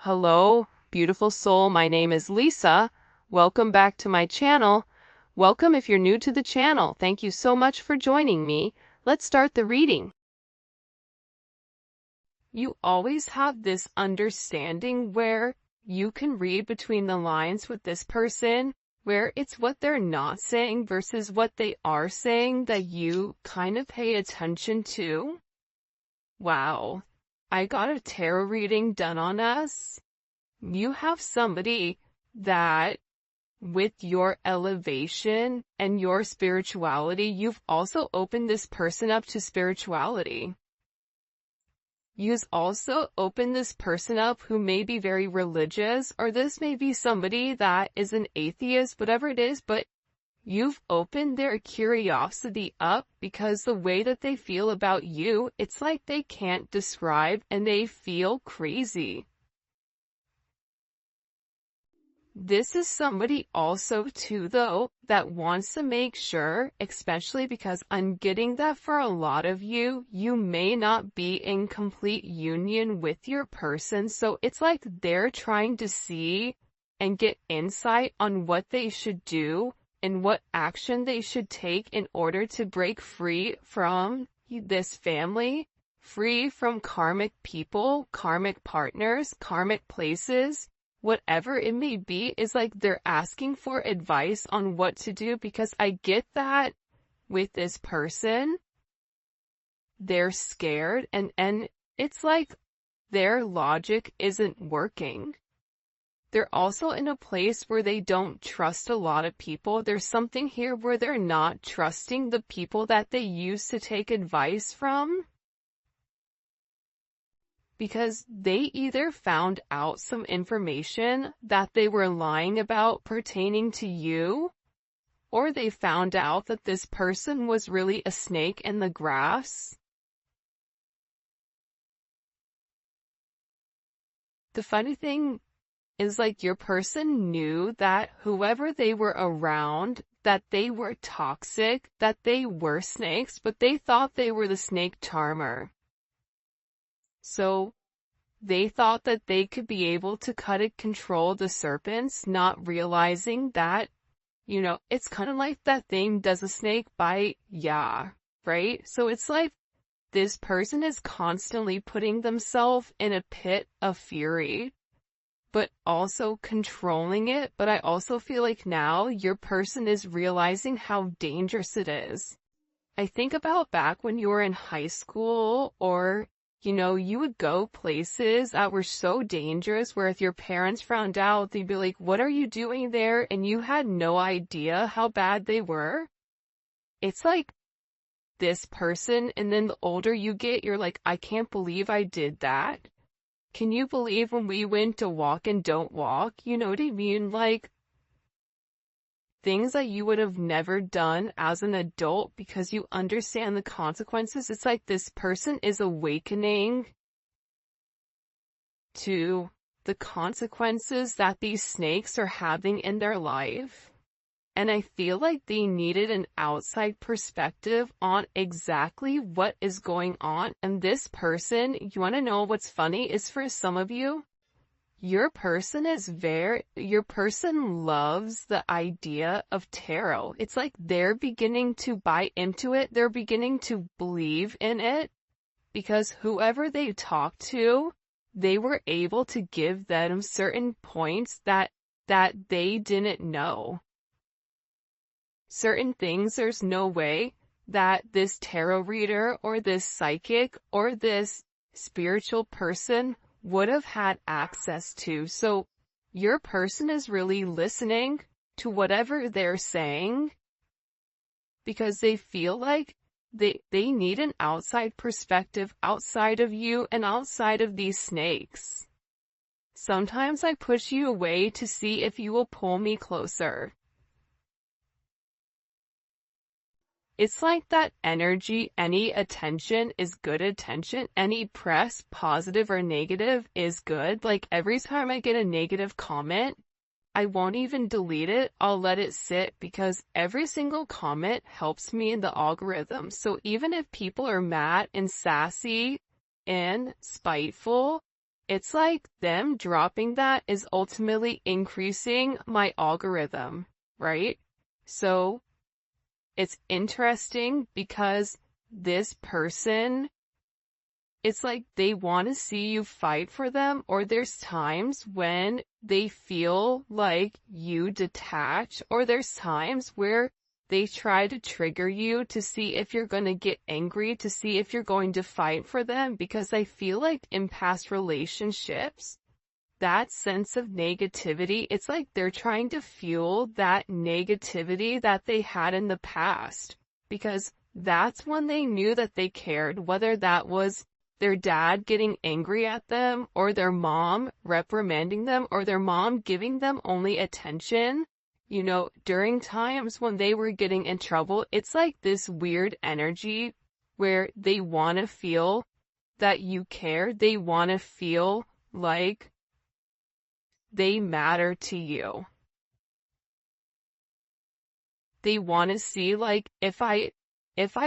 Hello, beautiful soul. My name is Lisa. Welcome back to my channel. Welcome if you're new to the channel. Thank you so much for joining me. Let's start the reading. You always have this understanding where you can read between the lines with this person, where it's what they're not saying versus what they are saying that you kind of pay attention to. Wow. I got a tarot reading done on us. You have somebody that, with your elevation and your spirituality, you've also opened this person up to spirituality. You've also opened this person up who may be very religious, or this may be somebody that is an atheist, whatever it is, but you've opened their curiosity up because the way that they feel about you, it's like they can't describe and they feel crazy. This is somebody also too, though, that wants to make sure, especially because I'm getting that for a lot of you, you may not be in complete union with your person. So it's like they're trying to see and get insight on what they should do and what action they should take in order to break free from this family, free from karmic people, karmic partners, karmic places. Whatever it may be, is like they're asking for advice on what to do, because I get that with this person, they're scared and it's like their logic isn't working. They're also in a place where they don't trust a lot of people. There's something here where they're not trusting the people that they used to take advice from, because they either found out some information that they were lying about pertaining to you, or they found out that this person was really a snake in the grass. The funny thing is, like, your person knew that whoever they were around, that they were toxic, that they were snakes, but they thought they were the snake charmer. So they thought that they could be able to cut and control the serpents, not realizing that, it's kind of like that thing, does a snake bite? Yeah, right? So it's like this person is constantly putting themselves in a pit of fury, but also controlling it. But I also feel like now your person is realizing how dangerous it is. I think about back when you were in high school, or you would go places that were so dangerous where if your parents found out, they'd be like, what are you doing there? And you had no idea how bad they were. It's like this person, and then the older you get, you're like, I can't believe I did that. Can you believe when we went to walk and don't walk? You know what I mean? Like, things that you would have never done as an adult because you understand the consequences. It's like this person is awakening to the consequences that these snakes are having in their life. And I feel like they needed an outside perspective on exactly what is going on. And this person, you want to know what's funny, is for some of you, your person loves the idea of tarot. It's like they're beginning to buy into it. They're beginning to believe in it because whoever they talked to, they were able to give them certain points that they didn't know. Certain things, there's no way that this tarot reader or this psychic or this spiritual person would have had access to. So your person is really listening to whatever they're saying because they feel like they need an outside perspective outside of you and outside of these snakes. Sometimes I push you away to see if you will pull me closer. It's like that energy, any attention is good attention. Any press, positive or negative, is good. Like every time I get a negative comment, I won't even delete it. I'll let it sit because every single comment helps me in the algorithm. So even if people are mad and sassy and spiteful it's like them dropping that is ultimately increasing my algorithm, right? So it's interesting because this person, it's like they want to see you fight for them, or there's times when they feel like you detach, or there's times where they try to trigger you to see if you're going to get angry, to see if you're going to fight for them, because I feel like in past relationships, that sense of negativity, it's like they're trying to fuel that negativity that they had in the past, because that's when they knew that they cared, whether that was their dad getting angry at them, or their mom reprimanding them, or their mom giving them only attention. You know, during times when they were getting in trouble, it's like this weird energy where they want to feel that you care. They want to feel like they matter to you. They want to see, like, if I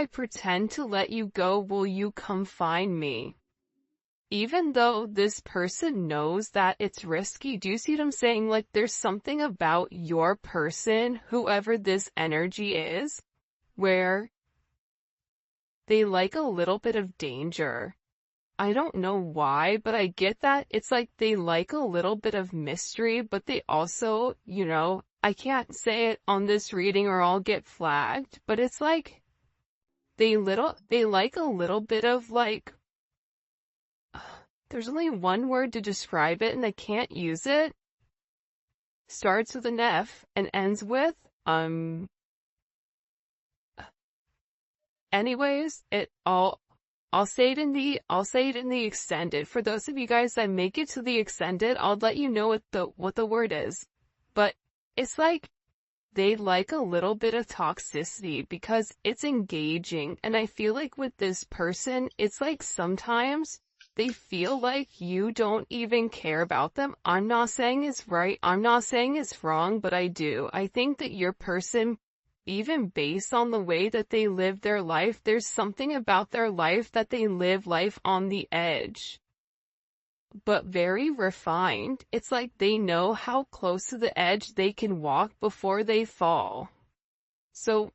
pretend to let you go, will you come find me? Even though this person knows that it's risky. Do you see what I'm saying? Like, there's something about your person, whoever this energy is, where they like a little bit of danger. I don't know why, but I get that. It's like they like a little bit of mystery, but they also, you know, I can't say it on this reading or I'll get flagged, but it's like they like a little bit of like, there's only one word to describe it and I can't use it. Starts with an F and ends with, anyways, I'll say it in the extended. For those of you guys that make it to the extended, I'll let you know what the word is. But it's like they like a little bit of toxicity because it's engaging. And I feel like with this person, it's like sometimes they feel like you don't even care about them. I'm not saying it's right. I'm not saying it's wrong, but I do. I think that your person, even based on the way that they live their life, there's something about their life that they live life on the edge, but very refined. It's like they know how close to the edge they can walk before they fall. So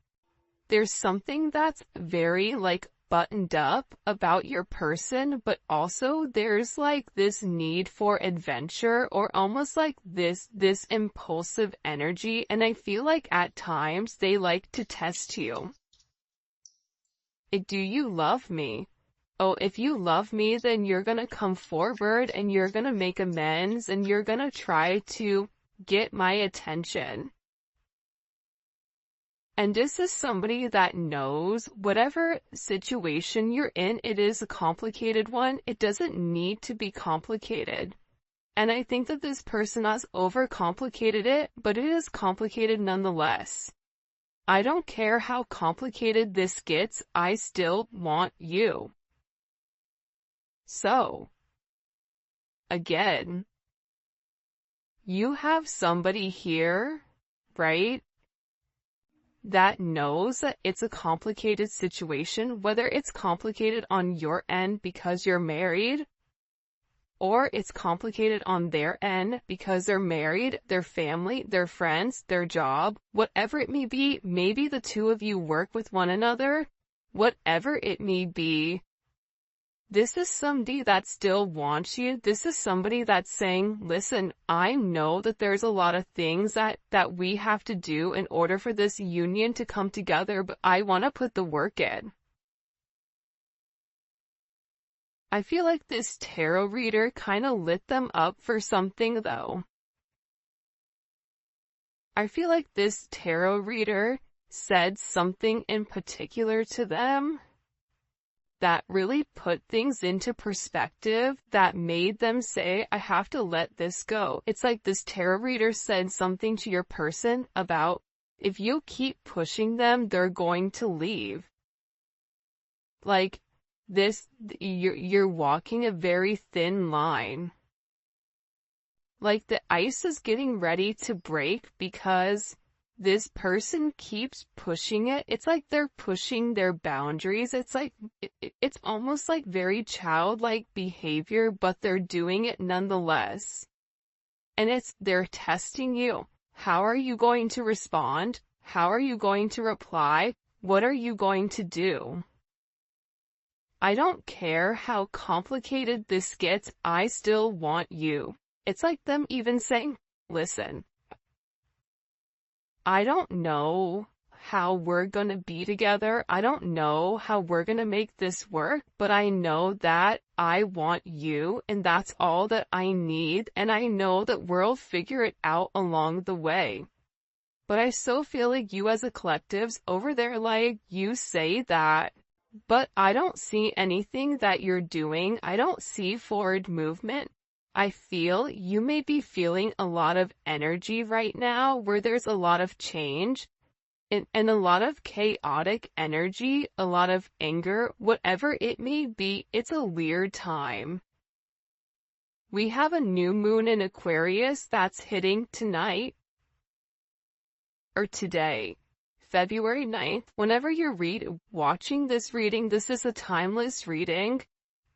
there's something that's very like buttoned up about your person, but also there's like this need for adventure, or almost like this impulsive energy, and I feel like at times they like to test you. Do you love me? Oh, if you love me, then you're gonna come forward and you're gonna make amends and you're gonna try to get my attention. And this is somebody that knows whatever situation you're in, it is a complicated one. It doesn't need to be complicated. And I think that this person has overcomplicated it, but it is complicated nonetheless. I don't care how complicated this gets, I still want you. So, again, you have somebody here, right, that knows that it's a complicated situation, whether it's complicated on your end because you're married, or it's complicated on their end because they're married, their family, their friends, their job, whatever it may be. Maybe the two of you work with one another, whatever it may be. This is somebody that still wants you. This is somebody that's saying, listen, I know that there's a lot of things that we have to do in order for this union to come together, but I want to put the work in. I feel like this tarot reader kind of lit them up for something though. I feel like this tarot reader said something in particular to them that really put things into perspective, that made them say, I have to let this go. It's like this tarot reader said something to your person about, if you keep pushing them, they're going to leave. Like, you're walking a very thin line. Like the ice is getting ready to break because this person keeps pushing it. It's like they're pushing their boundaries. It's like, it's almost like very childlike behavior, but they're doing it nonetheless. And they're testing you. How are you going to respond? How are you going to reply? What are you going to do? I don't care how complicated this gets, I still want you. It's like them even saying, listen, I don't know how we're gonna be together. I don't know how we're gonna make this work, but I know that I want you, and that's all that I need, and I know that we'll figure it out along the way. But I so feel like you as a collective's over there, like, you say that, but I don't see anything that you're doing. I don't see forward movement. I feel you may be feeling a lot of energy right now where there's a lot of change and a lot of chaotic energy, a lot of anger, whatever it may be. It's a weird time. We have a new moon in Aquarius that's hitting tonight or today, February 9th. Whenever you're watching this reading, this is a timeless reading,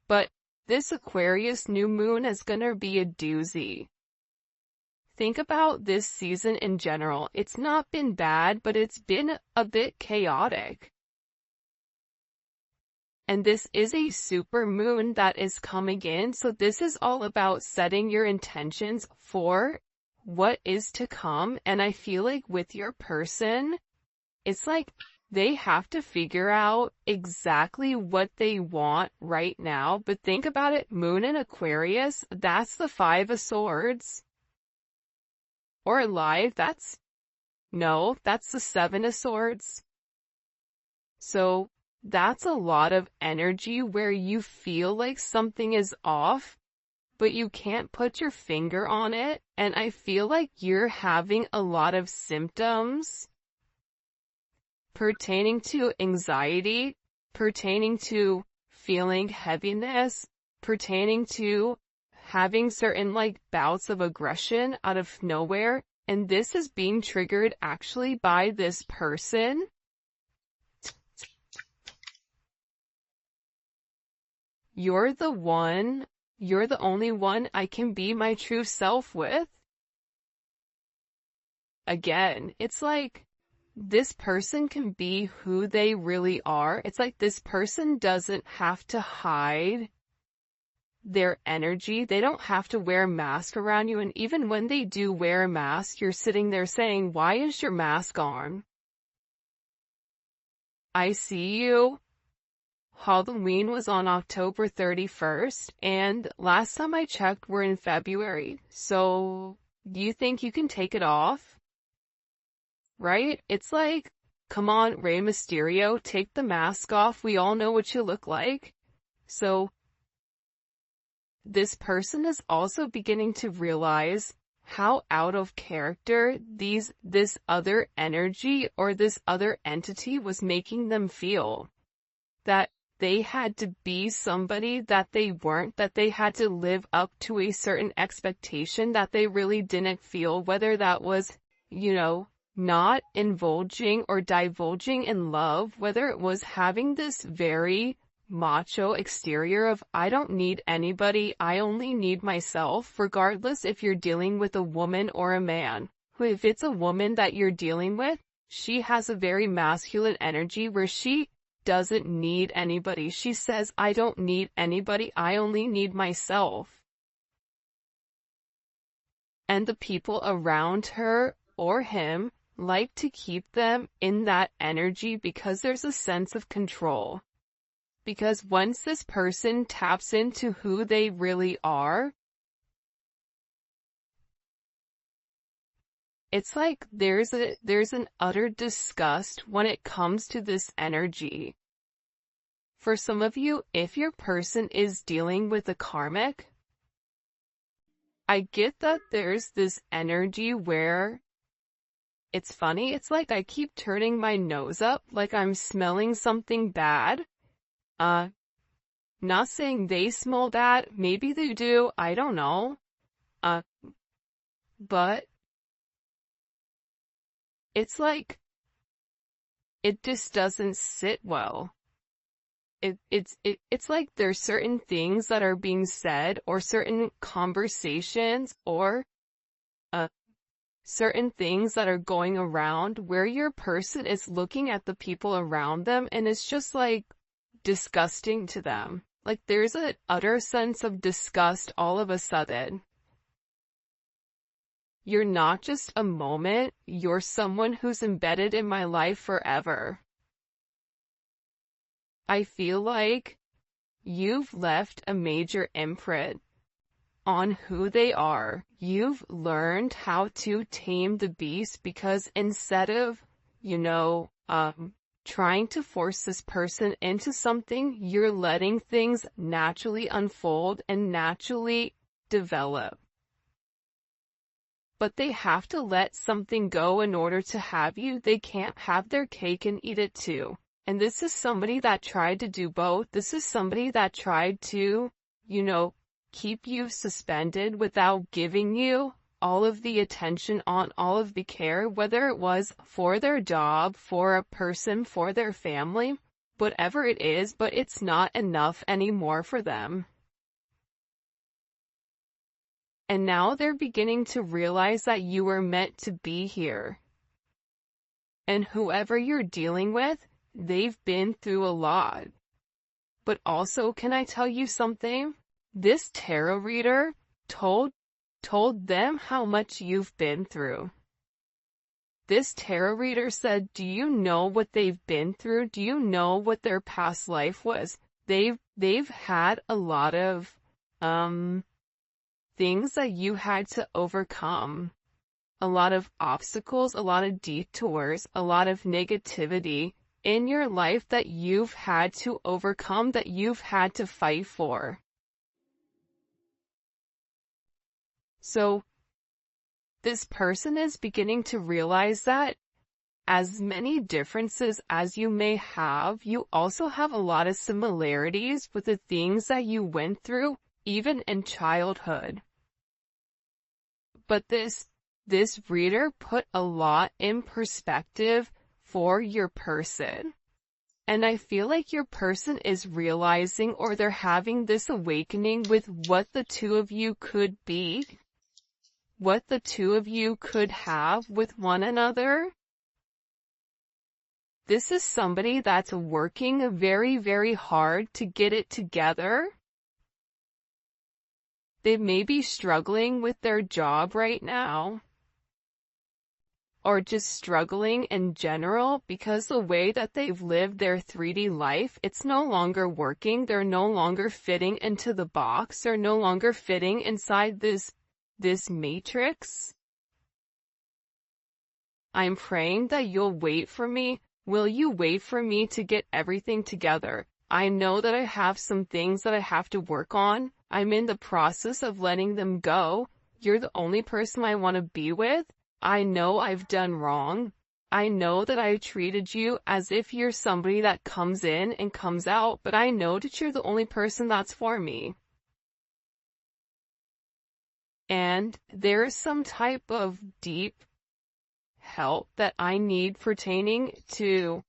but this Aquarius new moon is gonna be a doozy. Think about this season in general. It's not been bad, but it's been a bit chaotic. And this is a super moon that is coming in, so this is all about setting your intentions for what is to come. And I feel like with your person, it's like they have to figure out exactly what they want right now. But think about it, moon in Aquarius, that's the 5 of Swords. Or life, that's the 7 of Swords. So that's a lot of energy where you feel like something is off, but you can't put your finger on it. And I feel like you're having a lot of symptoms pertaining to anxiety, pertaining to feeling heaviness, pertaining to having certain like bouts of aggression out of nowhere. And this is being triggered actually by this person. You're the only one I can be my true self with. Again, it's like this person can be who they really are. It's like this person doesn't have to hide their energy. They don't have to wear a mask around you. And even when they do wear a mask, you're sitting there saying, why is your mask on? I see you. Halloween was on October 31st, and last time I checked, we're in February. So, do you think you can take it off? Right? It's like, come on, Rey Mysterio, take the mask off. We all know what you look like. So, this person is also beginning to realize how out of character this other energy or this other entity was making them feel. That they had to be somebody that they weren't, that they had to live up to a certain expectation that they really didn't feel, whether that was, not indulging or divulging in love, whether it was having this very macho exterior of, I don't need anybody, I only need myself, regardless if you're dealing with a woman or a man. If it's a woman that you're dealing with, she has a very masculine energy where she doesn't need anybody. She says, I don't need anybody, I only need myself. And the people around her or him like to keep them in that energy because there's a sense of control. Because once this person taps into who they really are, it's like there's an utter disgust when it comes to this energy. For some of you, if your person is dealing with a karmic, I get that there's this energy where it's funny. It's like I keep turning my nose up like I'm smelling something bad. Not saying they smell bad. Maybe they do. I don't know. But it's like, it just doesn't sit well. It's like there's certain things that are being said, or certain conversations, or certain things that are going around where your person is looking at the people around them and it's just like disgusting to them. Like there's an utter sense of disgust all of a sudden. You're not just a moment, you're someone who's embedded in my life forever. I feel like you've left a major imprint on who they are. You've learned how to tame the beast, because instead of, trying to force this person into something, you're letting things naturally unfold and naturally develop. But they have to let something go in order to have you. They can't have their cake and eat it too. And this is somebody that tried to do both. This is somebody that tried to, keep you suspended without giving you all of the attention, on all of the care, whether it was for their job, for a person, for their family, whatever it is, but it's not enough anymore for them. And now they're beginning to realize that you were meant to be here. And whoever you're dealing with, they've been through a lot. But also, can I tell you something? This tarot reader told them how much you've been through. This tarot reader said, do you know what they've been through? Do you know what their past life was? They've had a lot of things that you had to overcome. A lot of obstacles, a lot of detours, a lot of negativity in your life that you've had to overcome, that you've had to fight for. So, this person is beginning to realize that as many differences as you may have, you also have a lot of similarities with the things that you went through, even in childhood. But this reader put a lot in perspective for your person. And I feel like your person is realizing, or they're having this awakening with what the two of you could be, what the two of you could have with one another. This is somebody that's working very, very hard to get it together. They may be struggling with their job right now, or just struggling in general, because the way that they've lived their 3D life, it's no longer working. They're no longer fitting into the box. They're no longer fitting inside this matrix. I'm praying that you'll wait for me. Will you wait for me to get everything together? I know that I have some things that I have to work on. I'm in the process of letting them go. You're the only person I want to be with. I know I've done wrong. I know that I treated you as if you're somebody that comes in and comes out, but I know that you're the only person that's for me. And there's some type of deep help that I need pertaining to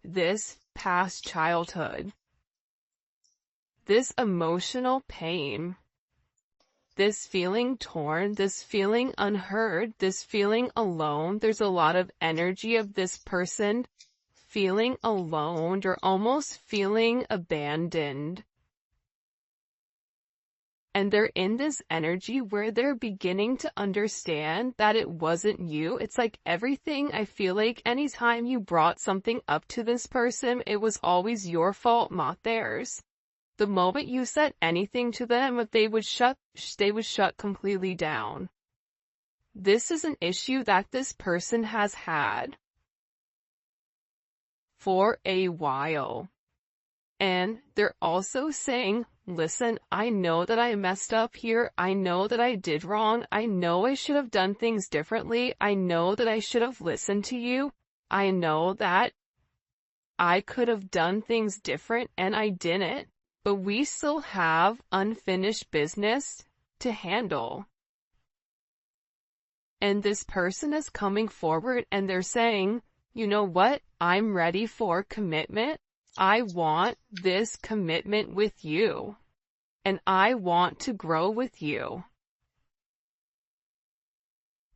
this past childhood. This emotional pain. This feeling torn, this feeling unheard, this feeling alone. There's a lot of energy of this person feeling alone, or almost feeling abandoned. And they're in this energy where they're beginning to understand that it wasn't you. It's like everything, I feel like anytime you brought something up to this person, it was always your fault, not theirs. The moment you said anything to them, they would shut completely down. This is an issue that this person has had for a while. And they're also saying, listen, I know that I messed up here. I know that I did wrong. I know I should have done things differently. I know that I should have listened to you. I know that I could have done things different and I didn't. But we still have unfinished business to handle. And this person is coming forward and they're saying, you know what? I'm ready for commitment. I want this commitment with you. And I want to grow with you.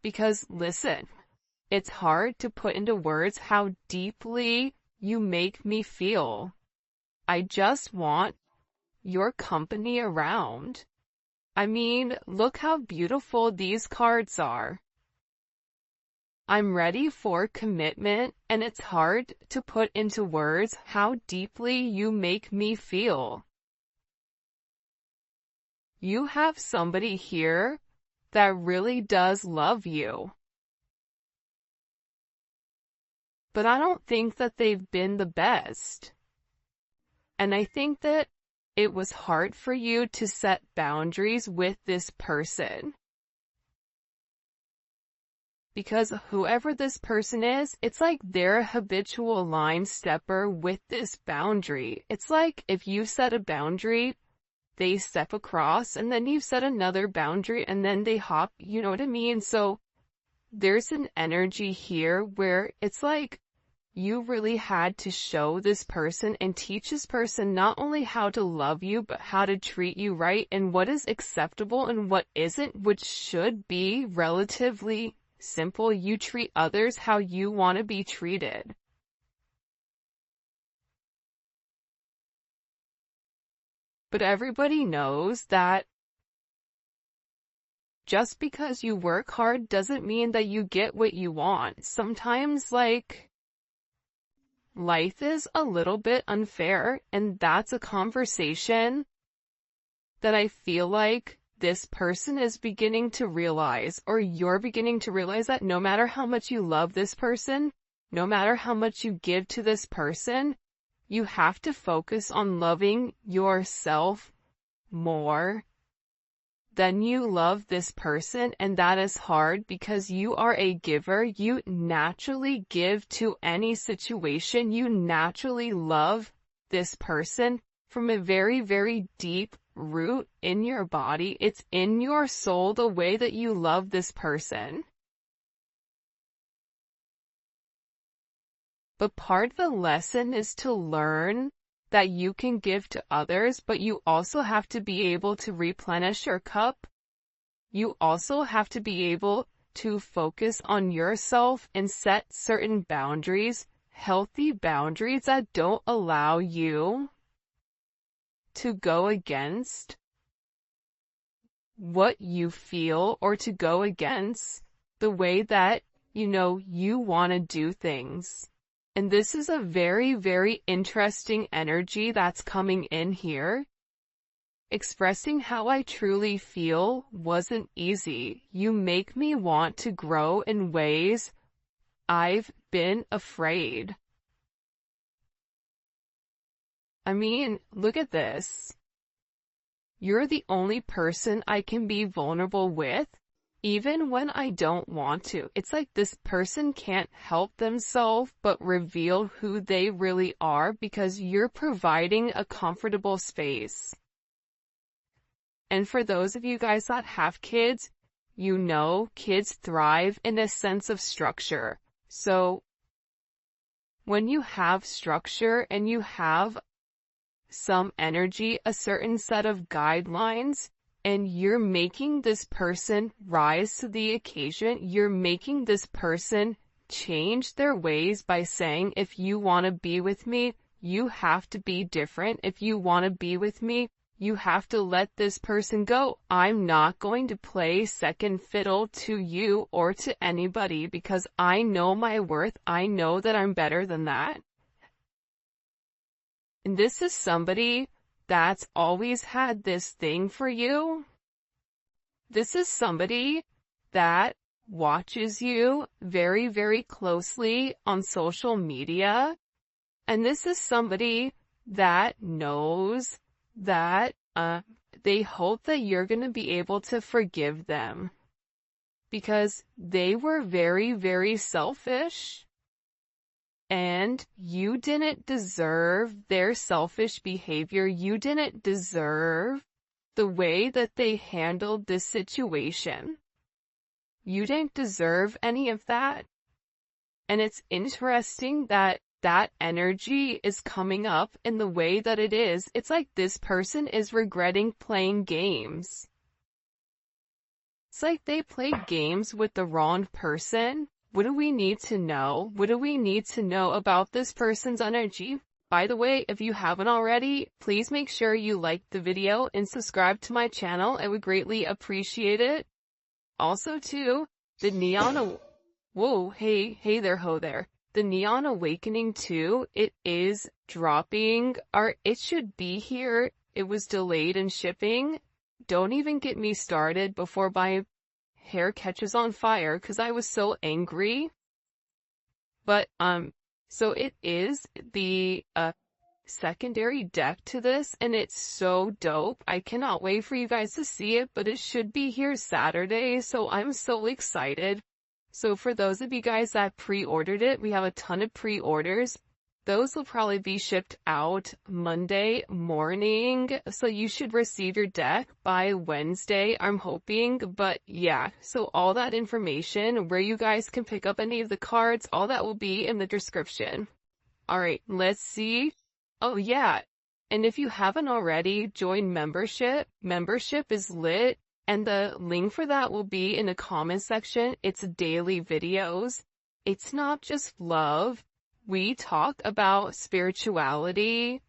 Because listen, it's hard to put into words how deeply you make me feel. I just want your company around. I mean, look how beautiful these cards are. I'm ready for commitment, and it's hard to put into words how deeply you make me feel. You have somebody here that really does love you. But I don't think that they've been the best. And I think that it was hard for you to set boundaries with this person. Because whoever this person is, it's like they're a habitual line stepper with this boundary. It's like if you set a boundary, they step across, and then you set another boundary, and then they hop, you know what I mean? So there's an energy here where it's like you really had to show this person and teach this person not only how to love you, but how to treat you right, and what is acceptable and what isn't, which should be relatively simple. You treat others how you want to be treated. But everybody knows that just because you work hard doesn't mean that you get what you want. Sometimes, like, life is a little bit unfair, and that's a conversation that I feel like this person is beginning to realize, or you're beginning to realize, that no matter how much you love this person, no matter how much you give to this person, you have to focus on loving yourself more than you love this person. And that is hard because you are a giver. You naturally give to any situation. You naturally love this person from a very, very deep root in your body. It's in your soul, the way that you love this person. But part of the lesson is to learn that you can give to others, but you also have to be able to replenish your cup. You also have to be able to focus on yourself and set certain boundaries, healthy boundaries that don't allow you to go against what you feel, or to go against the way that, you want to do things. And this is a very, very interesting energy that's coming in here. Expressing how I truly feel wasn't easy. You make me want to grow in ways I've been afraid. I mean, look at this. You're the only person I can be vulnerable with, even when I don't want to. It's like this person can't help themselves but reveal who they really are because you're providing a comfortable space. And for those of you guys that have kids, kids thrive in a sense of structure. So when you have structure and you have some energy, a certain set of guidelines, and you're making this person rise to the occasion, you're making this person change their ways by saying, if you want to be with me, you have to be different. If you want to be with me, you have to let this person go. I'm not going to play second fiddle to you or to anybody because I know my worth. I know that I'm better than that. And this is somebody that's always had this thing for you. This is somebody that watches you very, very closely on social media. And this is somebody that knows that they hope that you're going to be able to forgive them because they were very, very selfish. And you didn't deserve their selfish behavior. You didn't deserve the way that they handled this situation. You didn't deserve any of that. And it's interesting that that energy is coming up in the way that it is. It's like this person is regretting playing games. It's like they played games with the wrong person. What do we need to know? What do we need to know about this person's energy? By the way, if you haven't already, please make sure you like the video and subscribe to my channel. I would greatly appreciate it. Also too, the Neon, whoa, hey there, ho there. The Neon Awakening 2, it is dropping, or it should be here. It was delayed in shipping. Don't even get me started before my hair catches on fire because I was so angry. But, so it is the, secondary deck to this, and it's so dope. I cannot wait for you guys to see it, but it should be here Saturday, so I'm so excited. So for those of you guys that pre-ordered it, we have a ton of pre-orders. Those will probably be shipped out Monday morning, so you should receive your deck by Wednesday, I'm hoping. But yeah, so all that information, where you guys can pick up any of the cards, all that will be in the description. Alright, let's see. Oh yeah, and if you haven't already, join membership. Membership is lit, and the link for that will be in the comment section. It's daily videos. It's not just love. We talk about spirituality,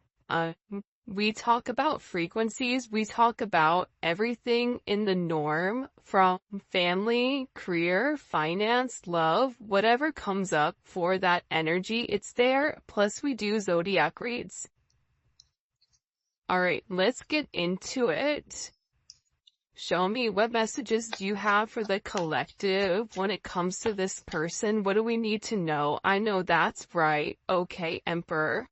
we talk about frequencies, we talk about everything in the norm, from family, career, finance, love, whatever comes up for that energy, it's there, plus we do zodiac reads. Alright, let's get into it. Show me, what messages do you have for the collective when it comes to this person? What do we need to know? I know that's right. Okay, Emperor.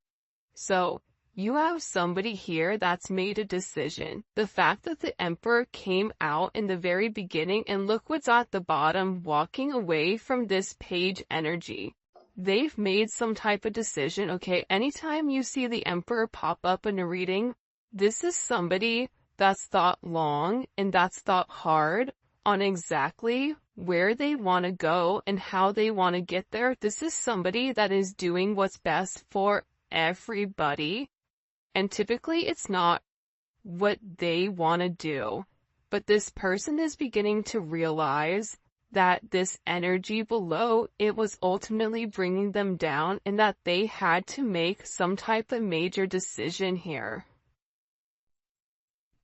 So, you have somebody here that's made a decision. The fact that the Emperor came out in the very beginning, and look what's at the bottom, walking away from this page energy. They've made some type of decision, okay? Anytime you see the Emperor pop up in a reading, this is somebody that's thought long and that's thought hard on exactly where they want to go and how they want to get there. This is somebody that is doing what's best for everybody. And typically it's not what they want to do. But this person is beginning to realize that this energy below, it was ultimately bringing them down, and that they had to make some type of major decision here.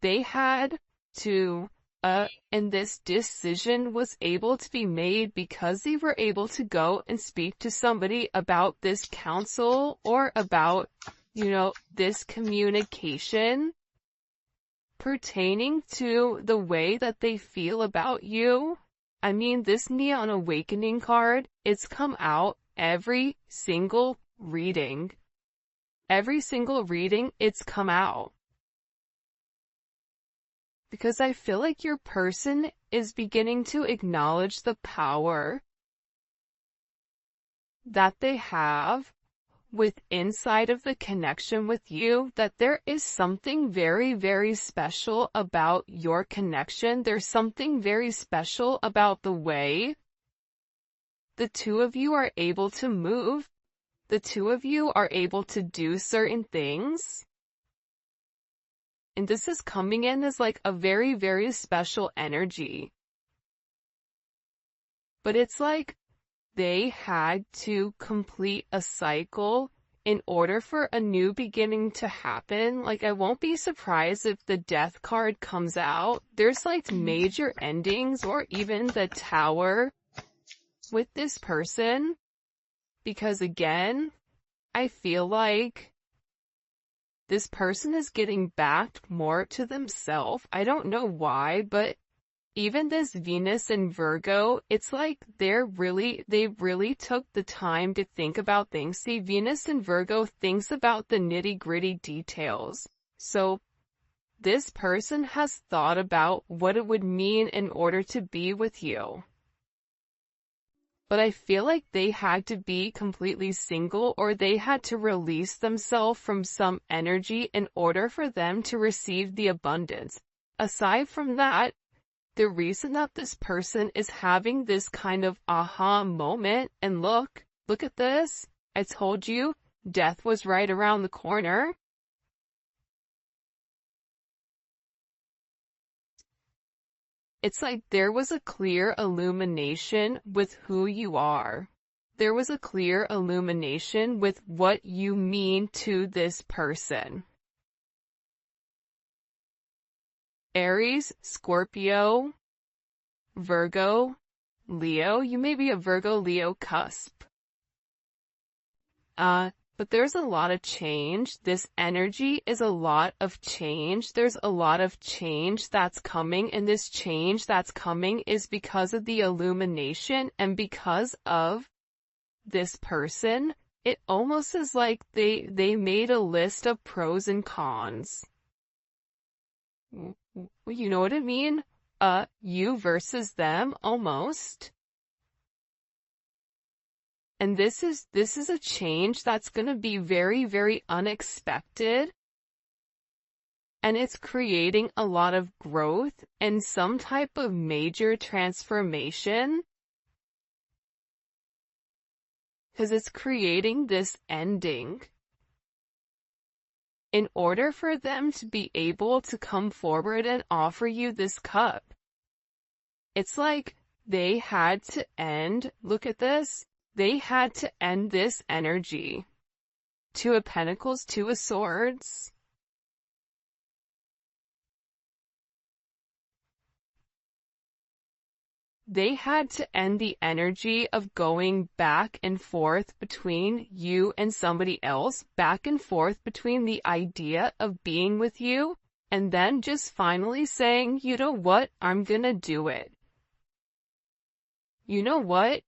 They had to, and this decision was able to be made because they were able to go and speak to somebody about this counsel, or about, you know, this communication pertaining to the way that they feel about you. I mean, this Neon Awakening card, it's come out every single reading. Every single reading, it's come out. Because I feel like your person is beginning to acknowledge the power that they have with inside of the connection with you, that there is something very, very special about your connection. There's something very special about the way the two of you are able to move. The two of you are able to do certain things. And this is coming in as like a very, very special energy. But it's like they had to complete a cycle in order for a new beginning to happen. Like, I won't be surprised if the Death card comes out. There's like major endings, or even the Tower with this person. Because again, I feel like this person is getting back more to themselves. I don't know why, but even this Venus and Virgo, it's like they really took the time to think about things. See, Venus and Virgo thinks about the nitty-gritty details. So this person has thought about what it would mean in order to be with you. But I feel like they had to be completely single, or they had to release themselves from some energy in order for them to receive the abundance. Aside from that, the reason that this person is having this kind of aha moment, and look at this. I told you, death was right around the corner. It's like there was a clear illumination with who you are. There was a clear illumination with what you mean to this person. Aries, Scorpio, Virgo, Leo. You may be a Virgo-Leo cusp. But there's a lot of change. This energy is a lot of change. There's a lot of change that's coming, and this change that's coming is because of the illumination and because of this person. It almost is like they made a list of pros and cons. You know what I mean? You versus them, almost. And this is a change that's going to be very, very unexpected. And it's creating a lot of growth and some type of major transformation. Because it's creating this ending. In order for them to be able to come forward and offer you this cup, it's like they had to end, look at this, they had to end this energy. Two of Pentacles, Two of Swords. They had to end the energy of going back and forth between you and somebody else, back and forth between the idea of being with you, and then just finally saying, you know what, I'm gonna do it. You know what?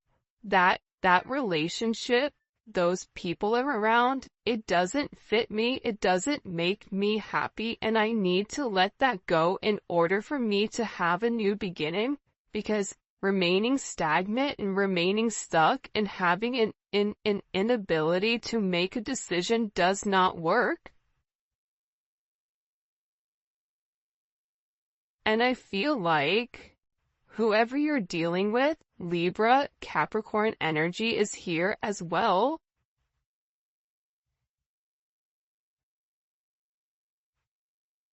That relationship, those people are around, it doesn't fit me, it doesn't make me happy, and I need to let that go in order for me to have a new beginning, because remaining stagnant and remaining stuck and having an inability to make a decision does not work. And I feel like whoever you're dealing with, Libra, Capricorn energy is here as well.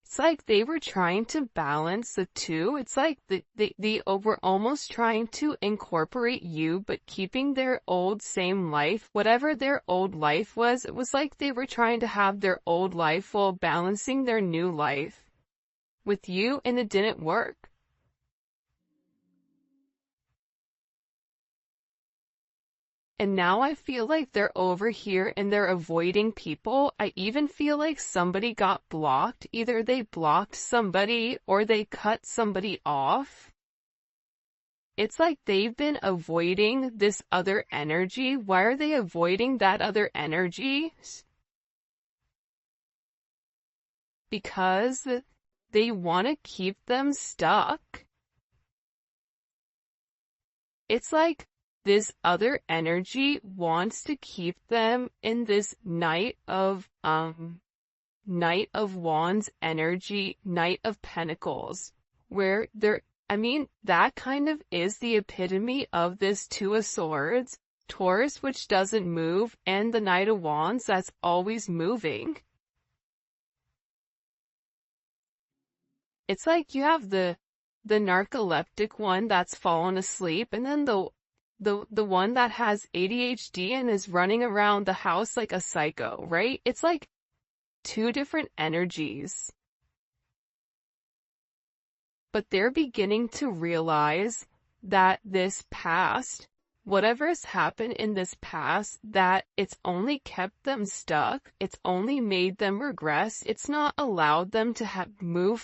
It's like they were trying to balance the two. It's like they were almost trying to incorporate you, but keeping their old same life, whatever their old life was. It was like they were trying to have their old life while balancing their new life with you, and it didn't work. And now I feel like they're over here and they're avoiding people. I even feel like somebody got blocked. Either they blocked somebody or they cut somebody off. It's like they've been avoiding this other energy. Why are they avoiding that other energy? Because they want to keep them stuck. It's like this other energy wants to keep them in this Knight of Wands energy, Knight of Pentacles, where that kind of is the epitome of this Two of Swords, Taurus, which doesn't move, and the Knight of Wands that's always moving. It's like you have the narcoleptic one that's fallen asleep, and then the one that has ADHD and is running around the house like a psycho, right? It's like two different energies. But they're beginning to realize that this past, whatever has happened in this past, that it's only kept them stuck, it's only made them regress, it's not allowed them to move